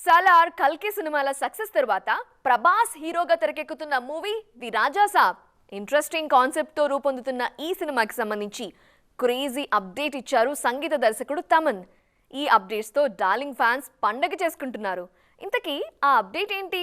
సలార్ కల్కి సినిమాల సక్సెస్ తర్వాత ప్రభాస్ హీరోగా తెరకెక్కుతున్న movie the Raja Saab interesting concept తో రూపొందుతున్న ఈ సినిమాకి సంబంధించి క్రేజీ అప్డేట్ ఇచ్చారు సంగీత దర్శకుడు తమన్. ఈ అప్డేట్స్ తో డార్లింగ్ ఫ్యాన్స్ పండగ చేసుకుంటున్నారు. ఇంతకీ ఆ అప్డేట్ ఏంటి?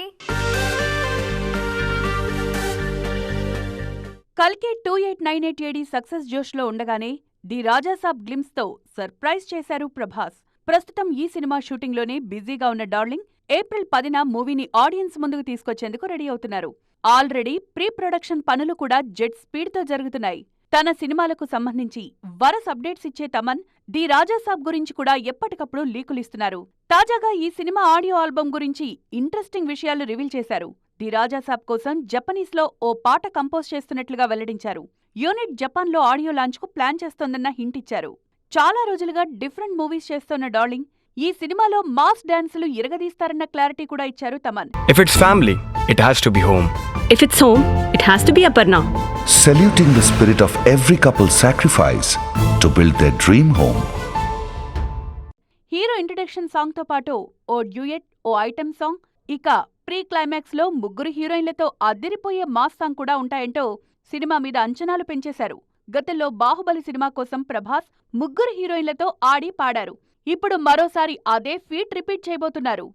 కల్కి 2898 AD సక్సెస్ జోష్లో ఉండగానే ది రాజా సాబ్ గ్లిమ్స్ తో సర్ప్రైజ్ చేశారు ప్రభాస్. ప్రస్తుతం ఈ సినిమా షూటింగ్లోనే బిజీగా ఉన్న డార్లింగ్ ఏప్రిల్ 10న మూవీని ఆడియన్స్ ముందుకు తీసుకొచ్చేందుకు రెడీ అవుతున్నారు. ఆల్రెడీ ప్రీ ప్రొడక్షన్ పనులు కూడా జెట్ స్పీడ్తో జరుగుతున్నాయి. తన సినిమాలకు సంబంధించి వరస్ అప్డేట్స్ ఇచ్చే తమన్ ది రాజా సాబ్ గురించి కూడా ఎప్పటికప్పుడు లీకులిస్తున్నారు. తాజాగా ఈ సినిమా ఆడియో ఆల్బమ్ గురించి ఇంట్రెస్టింగ్ విషయాలు రివీల్ చేశారు. ది రాజా సాబ్ కోసం జపనీస్లో ఓ పాట కంపోజ్ చేస్తున్నట్లుగా వెల్లడించారు. యూనిట్ జపాన్లో ఆడియో లాంచ్కు ప్లాన్ చేస్తోందన్న హింట్ ఇచ్చారు. చాలా రోజులుగా డిఫరెంట్ మూవీస్ చేస్తోన్న డార్లింగ్ ఈ సినిమాలో మాస్ డాన్సులు ఇరగదీస్తారన్న క్లారిటీ కూడా ఇచ్చారు Thaman. If it's family, it has to be home. If it's home, it has to be Aparna. Saluting the spirit of every couple's sacrifice to build their dream home. Hero introduction సాంగ్తో పాటు ఓ duet, ఓ item song, ఇక pre క్లైమాక్స్లో ముగ్గురు హీరోయిన్లతో అదిరిపోయే mass song కూడా ఉంటాయంటూ cinema మీద అంచనాలు పెంచేశారు. గతంలో బాహుబలి సినిమా కోసం ప్రభాస్ ముగ్గురు హీరోయిన్లతో ఆడి పాడారు. ఇప్పుడు మరోసారి అదే ఫీట్ రిపీట్ చేయబోతున్నారు.